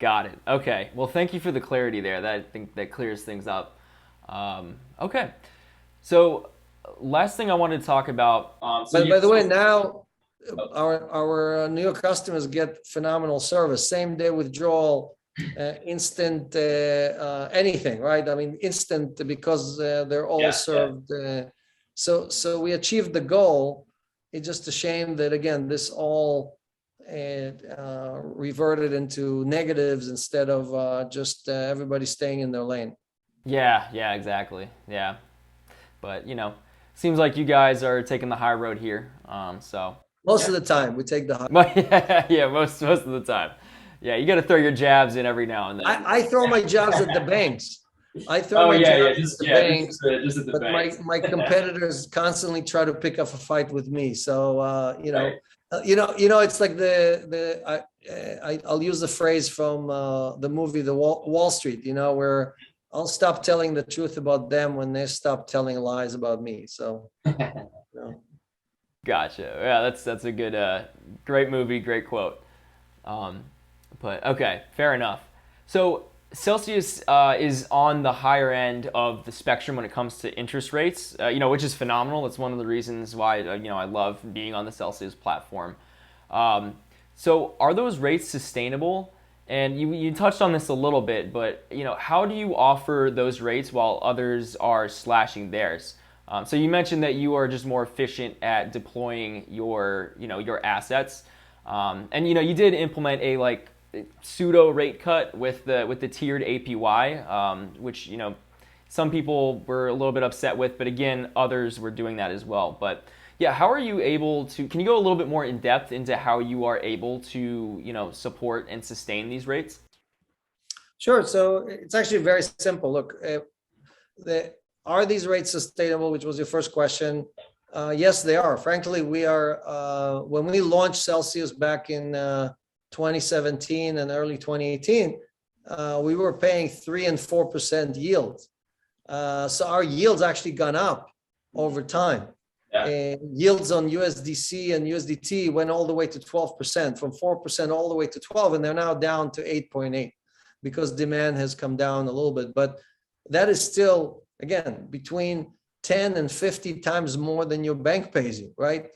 Got it. Okay. Well, thank you for the clarity there. I think that clears things up. Okay. So last thing I wanted to talk about. By the way, now our new customers get phenomenal service, same day withdrawal, instant anything, right? I mean, instant, because they're all served. So we achieved the goal. It's just a shame that, again, this all reverted into negatives instead of just everybody staying in their lane. Yeah, exactly. Yeah. But, you know, seems like you guys are taking the high road here. So most of the time we take the high. Most of the time. Yeah, you got to throw your jabs in every now and then. I throw my jabs at the banks. I throw my jabs at the banks, but my competitors constantly try to pick up a fight with me. So you know, it's like I'll use the phrase from the movie The Wall Street, you know, where I'll stop telling the truth about them when they stop telling lies about me. So, you know. Gotcha. Yeah, that's a good, great movie, great quote. But okay, fair enough. So Celsius is on the higher end of the spectrum when it comes to interest rates, you know, which is phenomenal. It's one of the reasons why, you know, I love being on the Celsius platform. So are those rates sustainable? And you touched on this a little bit, but, you know, how do you offer those rates while others are slashing theirs? So you mentioned that you are just more efficient at deploying your assets. And, you know, you did implement a pseudo rate cut with the tiered APY, which, you know, some people were a little bit upset with, but again, others were doing that as well. But yeah, how are you able to, can you go a little bit more in depth into how you are able to, you know, support and sustain these rates? Sure. So it's actually very simple. Look, are these rates sustainable, which was your first question? Yes, they are. Frankly, we are, when we launched Celsius back in 2017 and early 2018, we were paying 3 and 4% yields. So our yields actually gone up over time. Yields on USDC and USDT went all the way to 12%, from 4% all the way to 12%, and they're now down to 8.8 because demand has come down a little bit. But that is still, again, between 10 and 50 times more than your bank pays you, right?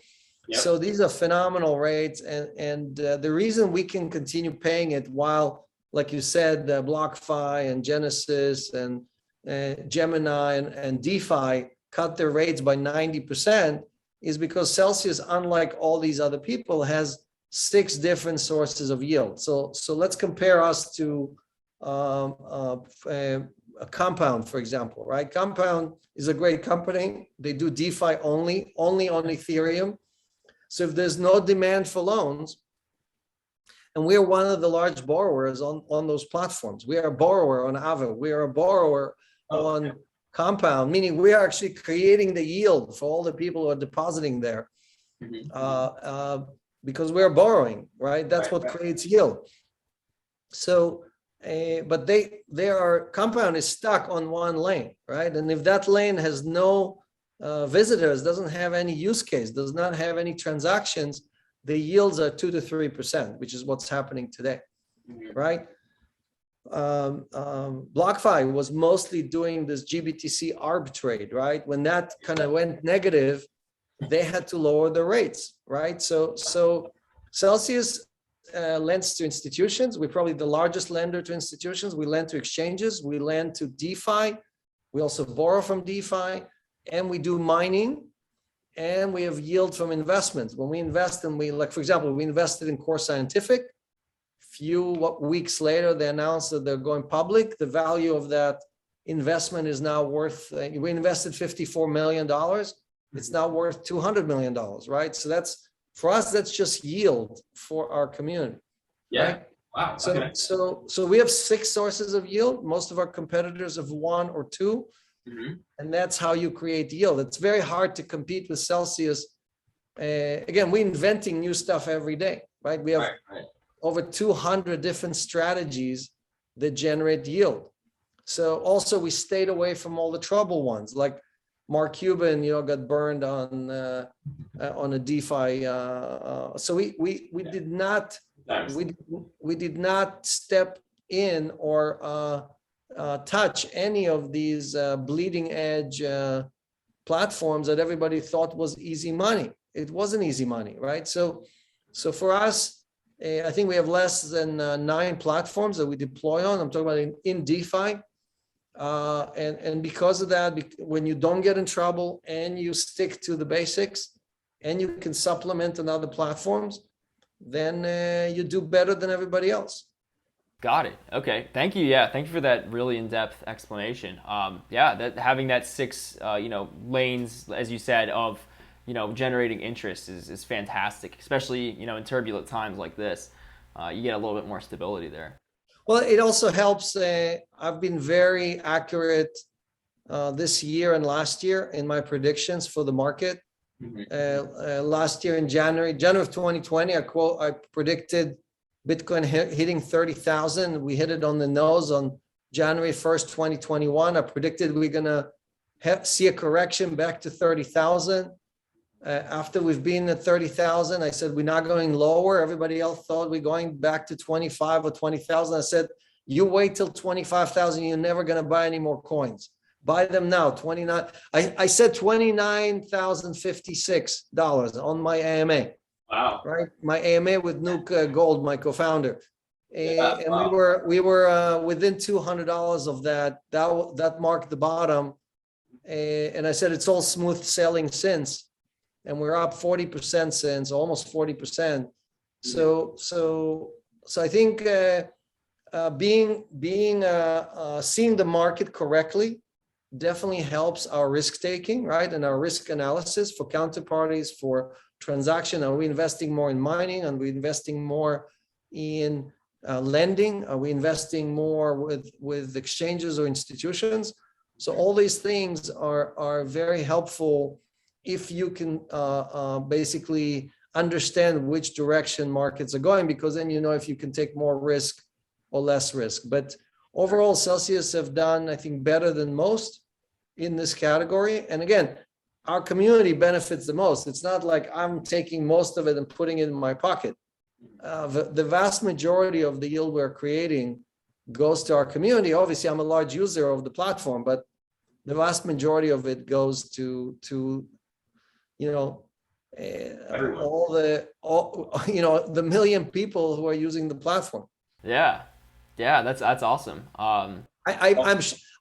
Yep. So these are phenomenal rates, and the reason we can continue paying it while, like you said, BlockFi and Genesis and Gemini and DeFi cut their rates by 90% is because Celsius, unlike all these other people, has 6 different sources of yield. So let's compare us to a Compound, for example, right? Compound is a great company. They do DeFi only on Ethereum. So if there's no demand for loans, And we are one of the large borrowers on those platforms. We are a borrower on Aave. We are a borrower on Compound, meaning we are actually creating the yield for all the people who are depositing there, because we're borrowing, right? That's what creates yield. So, but Compound is stuck on one lane, right? And if that lane has no visitors, doesn't have any use case, does not have any transactions, the yields are 2 to 3%, which is what's happening today, right? BlockFi was mostly doing this GBTC arb trade, right? When that kind of went negative, they had to lower the rates, right? So Celsius lends to institutions. We're probably the largest lender to institutions. We lend to exchanges. We lend to DeFi. We also borrow from DeFi, and we do mining, and we have yield from investments. When we invest, and for example, we invested in Core Scientific. Few weeks later, they announced that they're going public. The value of that investment is now worth, we invested $54 million. It's now worth $200 million, right? So that's, for us, that's just yield for our community. Yeah. Right? Wow. Okay. So we have 6 sources of yield. Most of our competitors have 1 or 2. And that's how you create yield. It's very hard to compete with Celsius. Again, we're inventing new stuff every day, right? We have over 200 different strategies that generate yield. So also we stayed away from all the trouble ones, like Mark Cuban, got burned on a DeFi. So we did not step in or touch any of these bleeding edge platforms that everybody thought was easy money. It wasn't easy money, right? So for us, I think we have less than 9 platforms that we deploy on. I'm talking about in DeFi. And because of that, when you don't get in trouble and you stick to the basics and you can supplement on other platforms, then you do better than everybody else. Got it. Okay. Thank you. Yeah. Thank you for that really in-depth explanation. That having that 6, lanes, as you said, of, generating interest is fantastic, especially, in turbulent times like this. You get a little bit more stability there. Well, it also helps. I've been very accurate this year and last year in my predictions for the market. Last year in January of 2020, I predicted Bitcoin hitting 30,000. We hit it on the nose on January 1st, 2021. I predicted we're going to see a correction back to 30,000. After we've been at 30,000, I said, we're not going lower. Everybody else thought we're going back to 25 or 20,000. I said, you wait till 25,000. You're never going to buy any more coins. Buy them now. 29. I said $29,056 on my AMA. Wow. Right, my AMA with Nuke Gold, my co-founder, and wow. we were within $200 of that. That marked the bottom, and I said it's all smooth sailing since, and we're up 40% since, almost 40%. So I think seeing the market correctly definitely helps our risk taking, right, and our risk analysis for counterparties, for transaction. Are we investing more in mining? Are we investing more in lending? Are we investing more with exchanges or institutions? So all these things are very helpful if you can basically understand which direction markets are going, because then if you can take more risk or less risk. But overall, Celsius have done, I think, better than most in this category. And again, our community benefits the most. It's not like I'm taking most of it and putting it in my pocket. The vast majority of the yield we're creating goes to our community. Obviously, I'm a large user of the platform, but the vast majority of it goes to the million people who are using the platform. Yeah, that's awesome.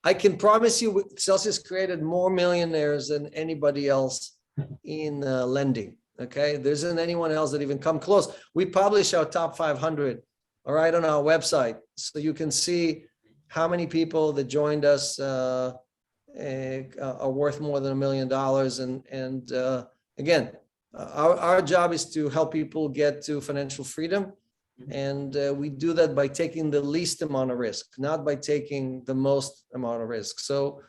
I can promise you, Celsius created more millionaires than anybody else in lending. Okay, there isn't anyone else that even come close. We publish our top 500, all right, on our website, so you can see how many people that joined us are worth more than $1 million. And again, our job is to help people get to financial freedom. And we do that by taking the least amount of risk, not by taking the most amount of risk. So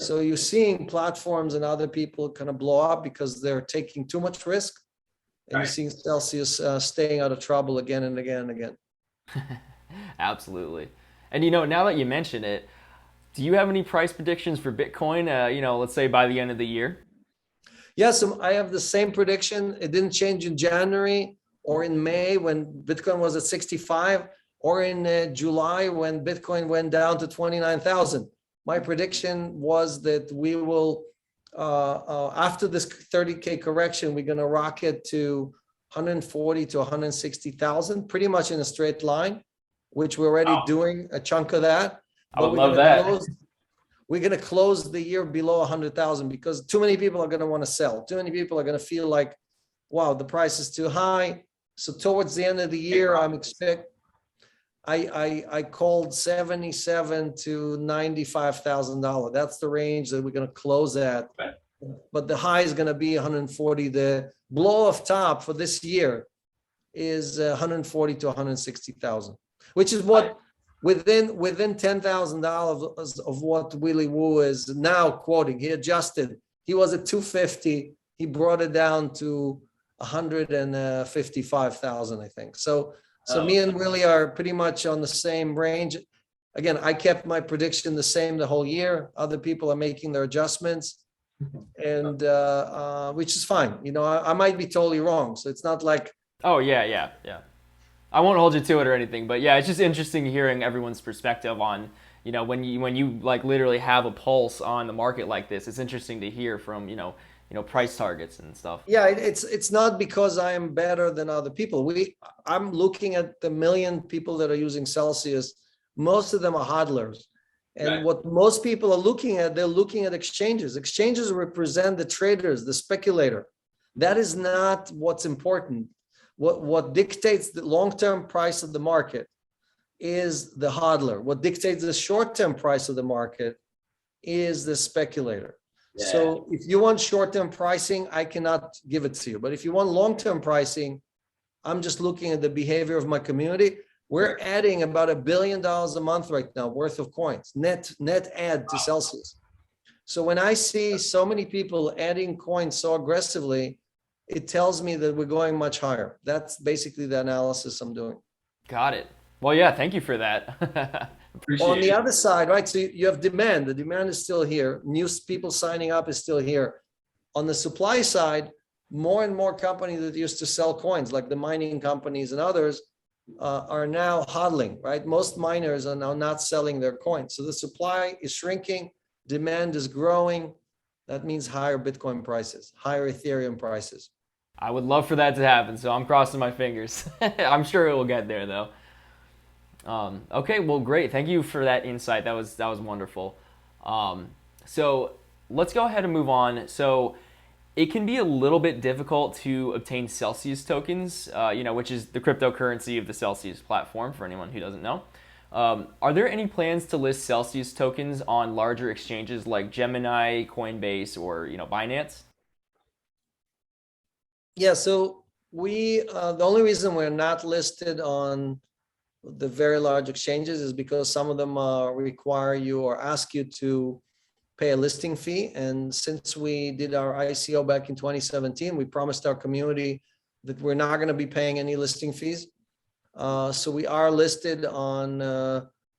you're seeing platforms and other people kind of blow up because they're taking too much risk. And you're seeing Celsius staying out of trouble again and again and again. Absolutely. And now that you mention it, do you have any price predictions for Bitcoin, let's say by the end of the year? Yes, I have the same prediction. It didn't change in January or in May when Bitcoin was at 65, or in July when Bitcoin went down to 29,000. My prediction was that we will, after this 30K correction, we're going to rocket to 140 to 160,000, pretty much in a straight line, which we're already doing a chunk of that. I would love that. We're going to close the year below 100,000 because too many people are going to want to sell. Too many people are going to feel like, wow, the price is too high. So towards the end of the year, I called 77 to $95,000. That's the range that we're going to close at. But the high is going to be 140. The blow off top for this year is 140 to 160,000, which is what within $10,000 of what Willy Woo is now quoting. He adjusted. He was at 250. He brought it down to 155,000, I think. So me and Willie are pretty much on the same range. Again, I kept my prediction the same the whole year. Other people are making their adjustments, and which is fine. I might be totally wrong. So it's not like, oh yeah. I won't hold you to it or anything, but yeah, it's just interesting hearing everyone's perspective on, when you like literally have a pulse on the market like this. It's interesting to hear from, price targets and stuff. Yeah, it's not because I am better than other people. I'm looking at the million people that are using Celsius. Most of them are hodlers. And what most people are looking at, they're looking at exchanges. Exchanges represent the traders, the speculator. That is not what's important. What dictates the long-term price of the market is the hodler. What dictates the short-term price of the market is the speculator. Yeah. So if you want short-term pricing, I cannot give it to you. But if you want long-term pricing, I'm just looking at the behavior of my community. We're adding about $1 billion a month right now worth of coins, net add to Celsius. So when I see so many people adding coins so aggressively, it tells me that we're going much higher. That's basically the analysis I'm doing. Got it. Well, yeah, thank you for that. On the other side, right? So you have demand. The demand is still here. New people signing up is still here. On the supply side, more and more companies that used to sell coins, like the mining companies and others, are now hodling, right? Most miners are now not selling their coins. So the supply is shrinking, demand is growing. That means higher Bitcoin prices, higher Ethereum prices. I would love for that to happen, so I'm crossing my fingers. I'm sure it will get there, though. Okay, well, great. Thank you for that insight. That was wonderful. So let's go ahead and move on. So it can be a little bit difficult to obtain Celsius tokens, which is the cryptocurrency of the Celsius platform, for anyone who doesn't know. Are there any plans to list Celsius tokens on larger exchanges like Gemini, Coinbase, or Binance? Yeah, so we the only reason we're not listed on the very large exchanges is because some of them require you or ask you to pay a listing fee. And since we did our ICO back in 2017, we promised our community that we're not going to be paying any listing fees. So we are listed on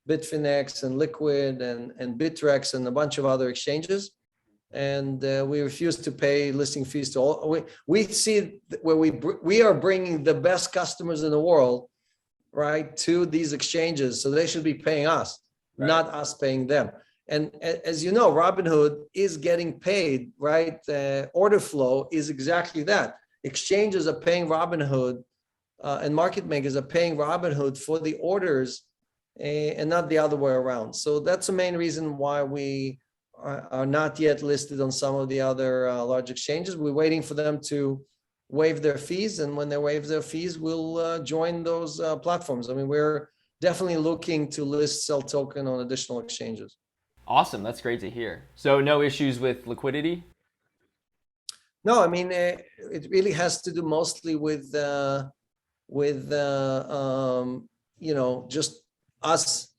Bitfinex and Liquid and Bittrex and a bunch of other exchanges. And we refuse to pay listing fees to all. We see where we are bringing the best customers in the world, right, to these exchanges. So they should be paying us, right, not us paying them. And as you know, Robinhood is getting paid, right? Order flow is exactly that. Exchanges are paying Robinhood and market makers are paying Robinhood for the orders and not the other way around. So that's the main reason why we are not yet listed on some of the other large exchanges. We're waiting for them to waive their fees. And when they waive their fees, we'll join those platforms. I mean, we're definitely looking to list Cell Token on additional exchanges. Awesome. That's great to hear. So no issues with liquidity? No, I mean, it really has to do mostly with with just us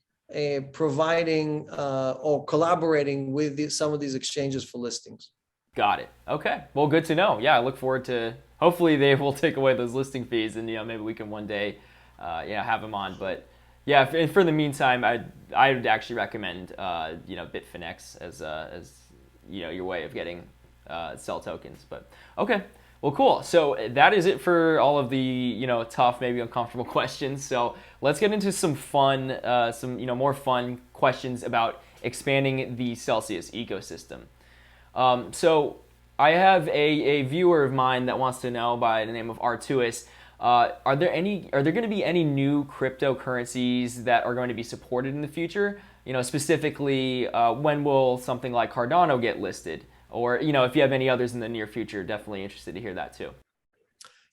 providing or collaborating with some of these exchanges for listings. Got it. Okay. Well, good to know. Yeah, I look forward to. Hopefully, they will take away those listing fees, and maybe we can one day, have them on. But yeah, for the meantime, I would actually recommend Bitfinex as your way of getting sell tokens. But okay. Well, cool. So that is it for all of the tough, maybe uncomfortable questions. So let's get into some fun, more fun questions about expanding the Celsius ecosystem. So I have a viewer of mine that wants to know by the name of Artuis. Are there going to be any new cryptocurrencies that are going to be supported in the future? Specifically, when will something like Cardano get listed? Or, if you have any others in the near future, definitely interested to hear that too.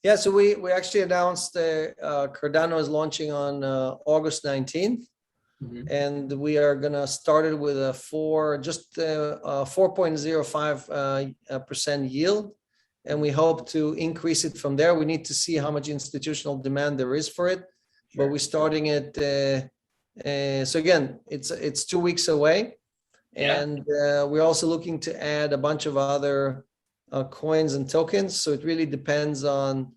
Yeah, so we actually announced Cardano is launching on August 19th. Mm-hmm. And we are going to start it with a 4.05% yield. And we hope to increase it from there. We need to see how much institutional demand there is for it. Sure. But we're starting it. So again, it's 2 weeks away. Yeah. And we're also looking to add a bunch of other coins and tokens. So it really depends on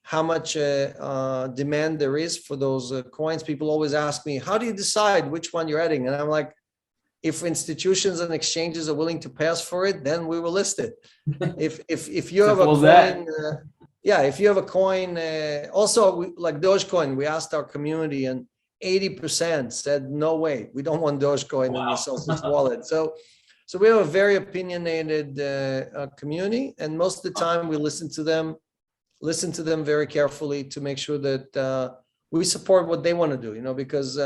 how much demand there is for those coins. People always ask me, how do you decide which one you're adding? And I'm like, if institutions and exchanges are willing to pass for it, then we will list it. If you have a coin, if you have a coin, also like Dogecoin, we asked our community and 80% said, no way, we don't want Dogecoin in the Celsius wallet. So we have a very opinionated community, and most of the time we listen to them very carefully to make sure that we support what they want to do, because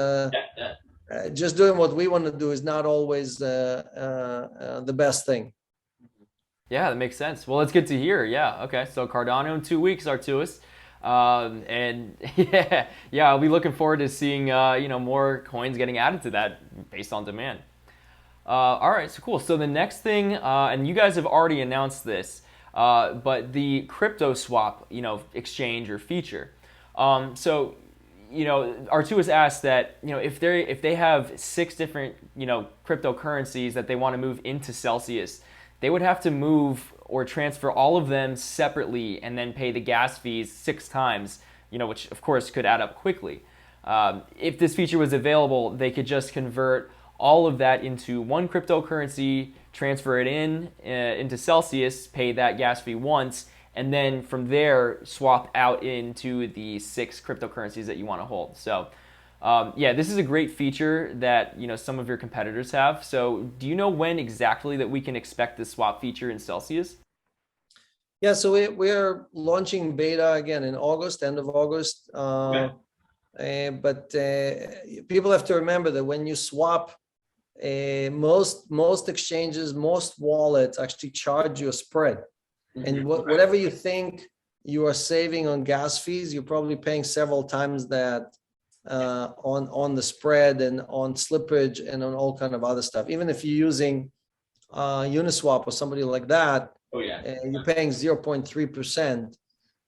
just doing what we want to do is not always the best thing. Yeah, that makes sense. Well, it's good to hear. Yeah. Okay. So Cardano in 2 weeks, Artuis. And I'll be looking forward to seeing, more coins getting added to that based on demand. All right. So cool. So the next thing, and you guys have already announced this, but the crypto swap, exchange or feature. So, Artuis asked that, if they have 6 different, cryptocurrencies that they want to move into Celsius, they would have to move or transfer all of them separately and then pay the gas fees 6 times, which of course could add up quickly. If this feature was available, they could just convert all of that into one cryptocurrency, transfer it into Celsius, pay that gas fee once, and then from there swap out into the 6 cryptocurrencies that you want to hold. So this is a great feature that some of your competitors have. So do you know when exactly that we can expect this swap feature in Celsius? Yeah, so we are launching beta again in August, end of August. But people have to remember that when you swap, most exchanges, most wallets actually charge you a spread. Mm-hmm. And whatever you think you are saving on gas fees, you're probably paying several times that on the spread and on slippage and on all kind of other stuff. Even if you're using Uniswap or somebody like that, you're paying 0.3%.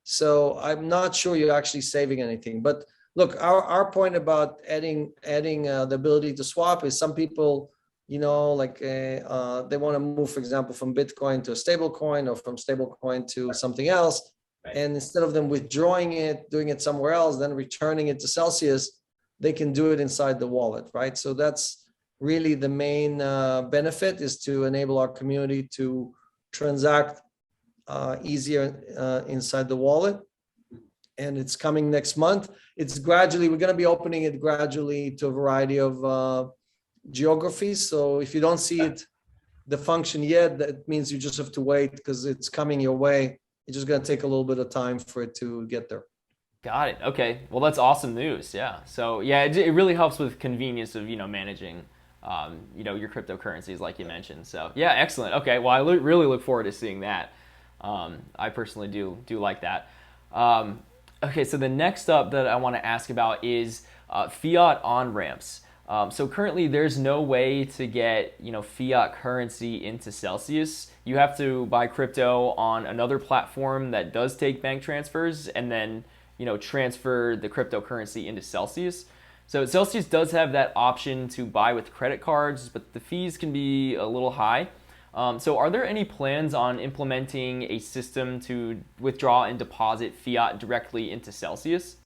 So I'm not sure you're actually saving anything. But look, our point about adding the ability to swap is some people, they want to move, for example, from Bitcoin to a stable coin or from stable coin to something else. Right. And instead of them withdrawing it, doing it somewhere else, then returning it to Celsius, they can do it inside the wallet, right? So that's really the main benefit, is to enable our community to transact easier inside the wallet. And it's coming next month. We're going to be opening it gradually to a variety of geographies. So if you don't see the function yet, that means you just have to wait, because it's coming your way. It's just going to take a little bit of time for it to get there. Got it. Okay. Well, that's awesome news. Yeah. So it really helps with convenience of, managing, your cryptocurrencies like you mentioned. So yeah, excellent. Okay. Well, I really look forward to seeing that. I personally do like that. Okay. So the next up that I want to ask about is fiat on-ramps. So currently there's no way to get, fiat currency into Celsius. You have to buy crypto on another platform that does take bank transfers, and then, transfer the cryptocurrency into Celsius. So Celsius does have that option to buy with credit cards, but the fees can be a little high. So are there any plans on implementing a system to withdraw and deposit fiat directly into Celsius?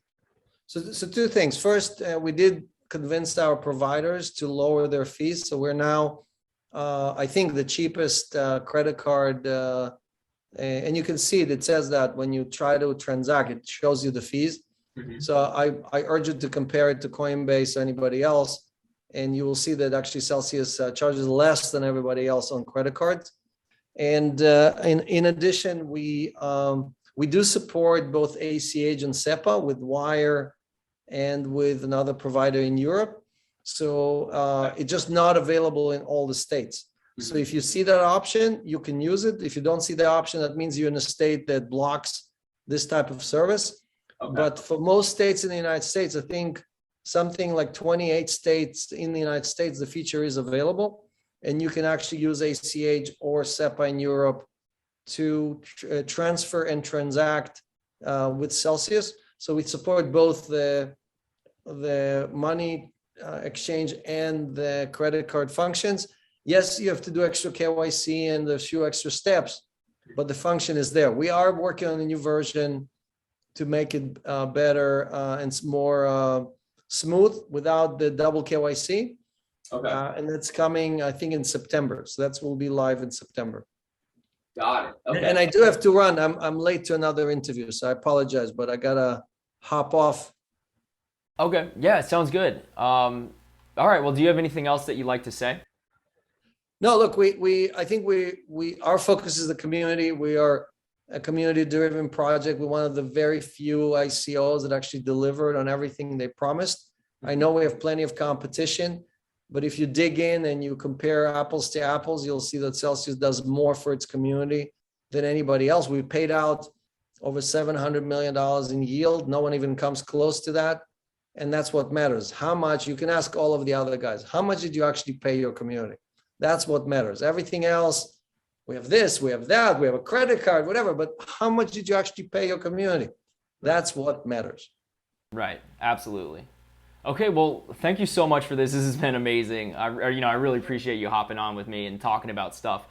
So two things. First, we did convince our providers to lower their fees. So we're now, I think, the cheapest credit card. And you can see it says that when you try to transact, it shows you the fees. Mhm. So I urge you to compare it to Coinbase or anybody else, and you will see that actually Celsius charges less than everybody else on credit cards. And in addition, we do support both ACH and SEPA with Wire and with another provider in Europe. So it's just not available in all the states. So if you see that option, you can use it. If you don't see the option, that means you're in a state that blocks this type of service. Okay. But for most states in the United States, I think something like 28 states in the United States, the feature is available. And you can actually use ACH or SEPA in Europe to transfer and transact with Celsius. So we support both the money exchange and the credit card functions. Yes, you have to do extra KYC and a few extra steps, but the function is there. We are working on a new version to make it better and more smooth without the double KYC. Okay. And it's coming, I think, in September. So that will be live in September. Got it. Okay. And I do have to run. I'm late to another interview, so I apologize, but I gotta hop off. Okay, yeah, sounds good. All right, well, do you have anything else that you'd like to say? No, look, I think our focus is the community. We are a community-driven project. We're one of the very few ICOs that actually delivered on everything they promised. I know we have plenty of competition, but if you dig in and you compare apples to apples, you'll see that Celsius does more for its community than anybody else. We paid out over $700 million in yield. No one even comes close to that. And that's what matters. How much, you can ask all of the other guys, how much did you actually pay your community? That's what matters. Everything else, we have this, we have that, we have a credit card, whatever, but how much did you actually pay your community? That's what matters. Right, absolutely. Okay, well, thank you so much for this. This has been amazing. I really appreciate you hopping on with me and talking about stuff.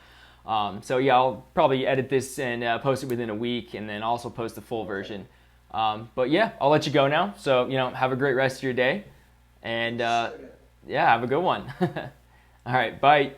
So yeah, I'll probably edit this and post it within a week, and then also post the full version. But yeah, I'll let you go now. So have a great rest of your day, and yeah, have a good one. All right, bye.